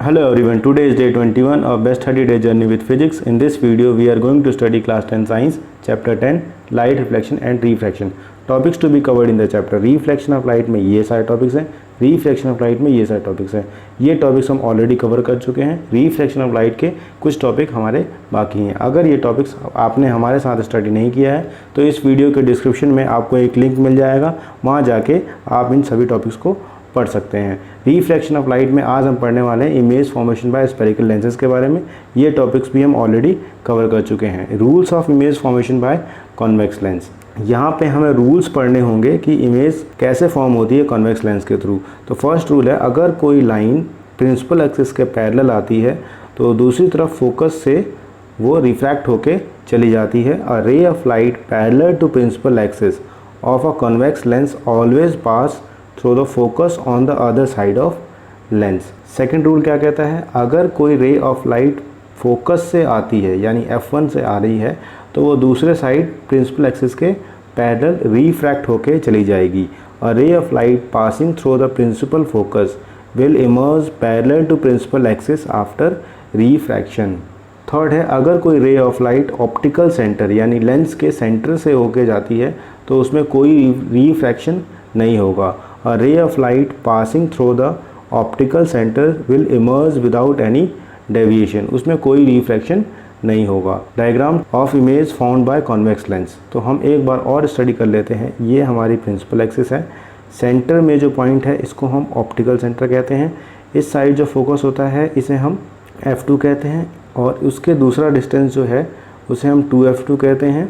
Hello everyone, today is day 21 of best 30 day journey with physics. In this video we are going to study class 10 science chapter 10 light reflection and refraction. Topics to be covered in the chapter. Reflection of light में ये सारे topics हैं, reflection of light में ये सारे topics हैं. ये topics हम ऑलरेडी कवर कर चुके हैं. रिफ्लेक्शन ऑफ लाइट के कुछ टॉपिक हमारे बाकी हैं. अगर ये टॉपिक्स आपने हमारे साथ स्टडी नहीं किया है तो इस वीडियो के डिस्क्रिप्शन में आपको एक लिंक मिल जाएगा, वहाँ जाके आप इन सभी टॉपिक्स को पढ़ सकते हैं. रिफ्लेक्शन ऑफ लाइट में आज हम पढ़ने वाले हैं image formation by spherical lenses के बारे में. ये टॉपिक्स भी हम ऑलरेडी कवर कर चुके हैं. Rules of image formation by convex lens. यहाँ पे हमें रूल्स पढ़ने होंगे कि इमेज कैसे फॉर्म होती है कॉन्वेक्स लेंस के थ्रू. तो फर्स्ट रूल है, अगर कोई लाइन प्रिंसिपल एक्सिस के पैरेलल आती है तो दूसरी तरफ फोकस से वो रिफ्रैक्ट होके चली जाती है. A ray of light parallel to principal axis of a convex lens always pass through the focus on the other side of lens. Second rule क्या कहता है, अगर कोई रे ऑफ लाइट फोकस से आती है यानी F1 से आ रही है तो वो दूसरे साइड प्रिंसिपल एक्सिस के पैरेलल रिफ्रैक्ट होके चली जाएगी. A ray of light passing through the principal focus will emerge parallel to principal axis after refraction. Third है, अगर कोई ray of light optical centre यानी लेंस के सेंटर से होके जाती है तो उसमें कोई रिफ्रैक्शन नहीं होगा. A ray of light passing through the optical center will emerge without any deviation. उसमें कोई रिफ्रैक्शन नहीं होगा. Diagram of image found by convex lens. तो हम एक बार और स्टडी कर लेते हैं. ये हमारी प्रिंसिपल एक्सिस है. सेंटर में जो पॉइंट है इसको हम ऑप्टिकल सेंटर कहते हैं. इस साइड जो फोकस होता है इसे हम F2 कहते हैं और उसके दूसरा डिस्टेंस जो है उसे हम 2F2 कहते हैं.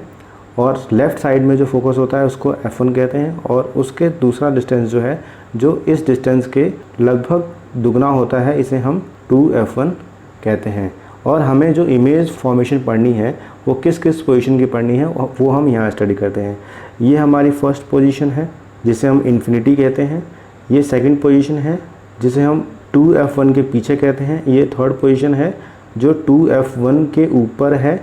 और लेफ़्ट साइड में जो फोकस होता है उसको F1 कहते हैं और उसके दूसरा डिस्टेंस जो है जो इस डिस्टेंस के लगभग दुगना होता है इसे हम 2F1 कहते हैं. और हमें जो इमेज फॉर्मेशन पढ़नी है वो किस किस पोजीशन की पढ़नी है वो हम यहाँ स्टडी करते हैं. ये हमारी फर्स्ट पोजीशन है जिसे हम इन्फिनिटी कहते हैं. ये सेकंड पोजीशन है जिसे हम 2F1 के पीछे कहते हैं. ये थर्ड पोजीशन है जो 2F1 के ऊपर है.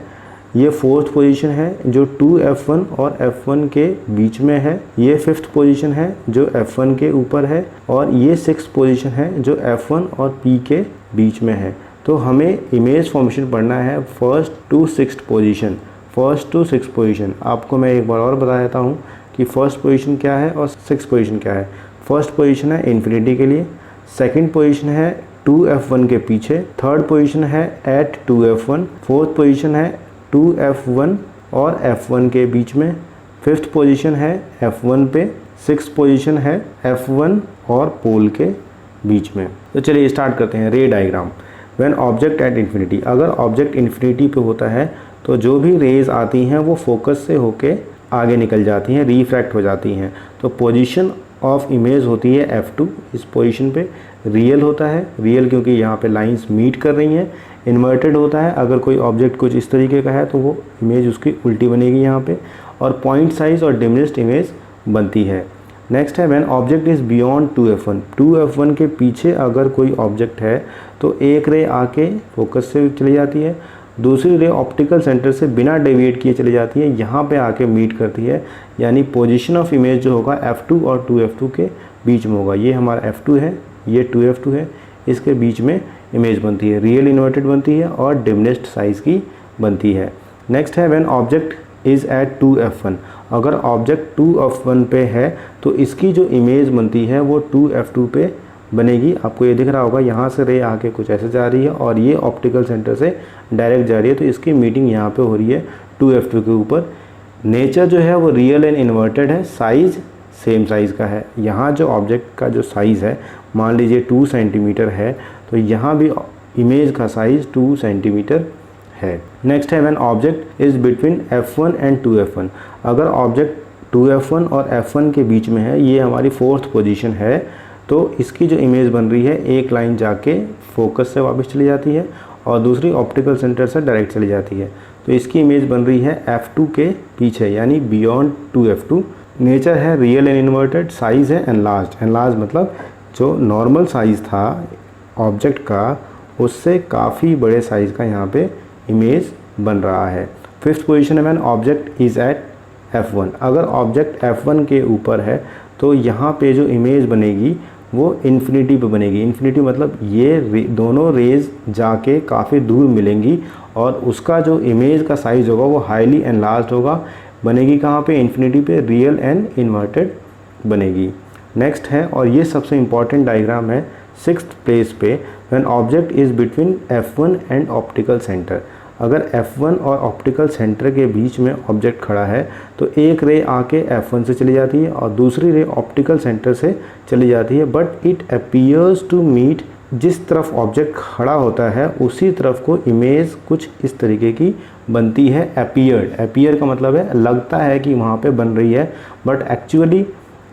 ये फोर्थ पोजीशन है जो 2F1 और F1 के बीच में है. ये फिफ्थ पोजीशन है जो F1 के ऊपर है और ये सिक्स्थ पोजीशन है जो F1 और P के बीच में है. तो हमें इमेज फॉर्मेशन पढ़ना है first to sixth position. First to sixth position आपको मैं एक बार और बता देता हूँ कि फर्स्ट पोजीशन क्या है और सिक्स्थ पोजीशन क्या है. फर्स्ट पोजीशन है इन्फिनिटी के लिए. सेकेंड पोजीशन है 2F1 के पीछे. थर्ड पोजीशन है एट 2F1. फोर्थ पोजीशन है 2F1 और F1 के बीच में. फिफ्थ पोजीशन है F1 पे. सिक्स पोजीशन है F1 और पोल के बीच में. तो चलिए स्टार्ट करते हैं. रे diagram. When object at infinity. अगर ऑब्जेक्ट इन्फिनिटी पे होता है तो जो भी रेज आती हैं वो फोकस से होके आगे निकल जाती हैं, रिफ्रैक्ट हो जाती हैं. तो पोजीशन ऑफ इमेज होती है F2. इस पोजीशन पे रियल होता है. रियल क्योंकि यहाँ पे लाइंस मीट कर रही हैं. इन्वर्टेड होता है, अगर कोई ऑब्जेक्ट कुछ इस तरीके का है तो वो इमेज उसकी उल्टी बनेगी यहाँ पे. और पॉइंट साइज और डिमिनिश्ड इमेज बनती है. नेक्स्ट है when object is beyond 2F1. 2F1 के पीछे अगर कोई ऑब्जेक्ट है तो एक रे आके फोकस से चली जाती है, दूसरी रे ऑप्टिकल सेंटर से बिना डेविएट किए चली जाती है, यहाँ पे आके मीट करती है. यानी पोजीशन ऑफ इमेज जो होगा F2 और 2F2 के बीच में होगा. ये हमारा F2 है, ये 2F2 है, इसके बीच में इमेज बनती है. रियल इन्वर्टेड बनती है और डिमिनिश्ड साइज़ की बनती है. नेक्स्ट है when object is eight 2F1. अगर ऑब्जेक्ट 2F1 पे है तो इसकी जो इमेज बनती है वो 2F2 पे बनेगी. आपको ये दिख रहा होगा, यहाँ से रे आके कुछ ऐसे जा रही है और ये ऑप्टिकल सेंटर से डायरेक्ट जा रही है, तो इसकी मीटिंग यहाँ पे हो रही है 2F2 के ऊपर. नेचर जो है वो रियल एंड इन्वर्टेड है. साइज़ सेम साइज़ का है. यहाँ जो ऑब्जेक्ट का जो साइज़ है मान लीजिए 2 सेंटीमीटर है तो यहाँ भी इमेज का साइज़ 2 सेंटीमीटर है. नेक्स्ट है when object is between F1 and 2F1. अगर ऑब्जेक्ट 2F1 और F1 के बीच में है, ये हमारी फोर्थ पोजीशन है, तो इसकी जो इमेज बन रही है एक लाइन जाके फोकस से वापस चली जाती है और दूसरी ऑप्टिकल सेंटर से डायरेक्ट चली जाती है. तो इसकी इमेज बन रही है F2 के पीछे यानी बियॉन्ड 2F2. नेचर है रियल एंड इन्वर्टेड. साइज़ है एनलार्ज्ड. एनलार्ज मतलब जो नॉर्मल साइज़ था ऑब्जेक्ट का उससे काफ़ी बड़े साइज़ का यहाँ पे इमेज बन रहा है. फिफ्थ पोजीशन है when object is at F1. अगर ऑब्जेक्ट F1 के ऊपर है तो यहाँ पे जो इमेज बनेगी वो इन्फिनिटी पे बनेगी। इन्फिनिटी मतलब ये दोनों रेज जाके काफ़ी दूर मिलेंगी और उसका जो इमेज का साइज़ होगा वो हाईली एनलार्ज्ड होगा। बनेगी कहाँ पे? इन्फिनिटी पे रियल एंड इन्वर्टेड बनेगी। नेक्स्ट है, और ये सबसे इम्पॉर्टेंट डायग्राम है 6th प्लेस पे, when object is between F1 and optical centre. अगर F1 और ऑप्टिकल सेंटर के बीच में ऑब्जेक्ट खड़ा है तो एक रे आके F1 से चली जाती है और दूसरी रे ऑप्टिकल सेंटर से चली जाती है, but it appears to meet. जिस तरफ ऑब्जेक्ट खड़ा होता है उसी तरफ को इमेज कुछ इस तरीके की बनती है। अपीयर्ड, अपीयर का मतलब है लगता है कि वहाँ पे बन रही है, बट एक्चुअली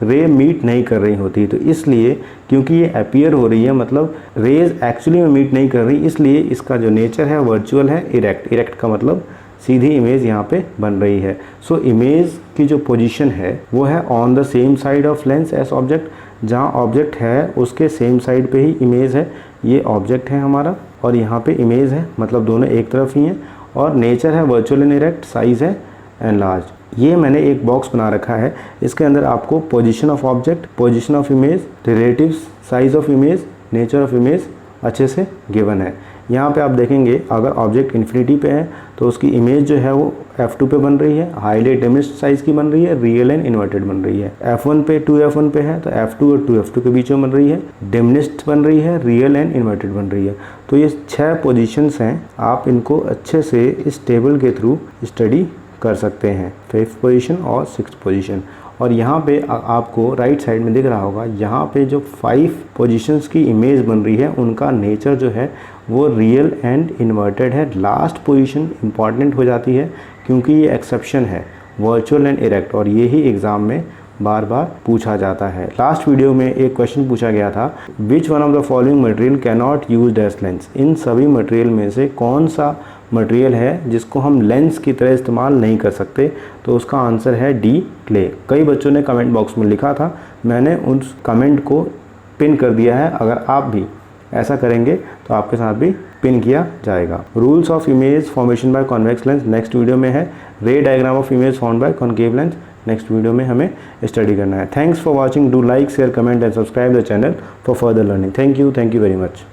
रे मीट नहीं कर रही होती। तो इसलिए क्योंकि ये अपीयर हो रही है मतलब रेज एक्चुअली में मीट नहीं कर रही, इसलिए इसका जो नेचर है वर्चुअल है, इरेक्ट। इरेक्ट का मतलब सीधी इमेज यहाँ पे बन रही है। सो इमेज की जो पोजीशन है वो है on the same side of lens as object. जहाँ ऑब्जेक्ट है उसके सेम साइड पे ही इमेज है। ये ऑब्जेक्ट है हमारा और यहाँ पे इमेज है, मतलब दोनों एक तरफ ही हैं। और नेचर है वर्चुअल एंड इरेक्ट, साइज़ है एनलार्ज। ये मैंने एक बॉक्स बना रखा है, इसके अंदर आपको position of object, position of image, relative size of image, nature of image अच्छे से गिवन है। यहाँ पे आप देखेंगे अगर ऑब्जेक्ट इन्फिनिटी पे है तो उसकी इमेज जो है वो F2 पे बन रही है, हाईली डिमिनिश्ड साइज़ की बन रही है, रियल एंड इन्वर्टेड बन रही है। F1 पे 2F1 पे है तो F2 और 2F2 के बीच में बन रही है, डिमिनिश्ड बन रही है, रियल एंड इन्वर्टेड बन रही है। तो ये 6 पोजीशंस हैं, आप इनको अच्छे से इस टेबल के थ्रू स्टडी कर सकते हैं, 5th पोजीशन और 6th पोजीशन। और यहाँ पे आपको राइट साइड में दिख रहा होगा, यहाँ पे जो 5 पोजीशंस की इमेज बन रही है उनका नेचर जो है वो रियल एंड इन्वर्टेड है। लास्ट पोजीशन इंपॉर्टेंट हो जाती है क्योंकि ये एक्सेप्शन है, वर्चुअल एंड इरेक्ट, और ये ही एग्ज़ाम में बार बार पूछा जाता है। लास्ट वीडियो में एक क्वेश्चन पूछा गया था, which one of the following material can not use as lens. इन सभी मटेरियल में से कौन सा मटेरियल है जिसको हम लेंस की तरह इस्तेमाल नहीं कर सकते? तो उसका आंसर है डी, क्ले। कई बच्चों ने कमेंट बॉक्स में लिखा था, मैंने उस कमेंट को पिन कर दिया है। अगर आप भी ऐसा करेंगे तो आपके साथ भी पिन किया जाएगा। Rules of image formation by convex lens next video में है। रे diagram of image found by concave lens next video में हमें स्टडी करना है। Thanks for watching. Do like, share, comment and subscribe the channel for further learning. Thank you very much.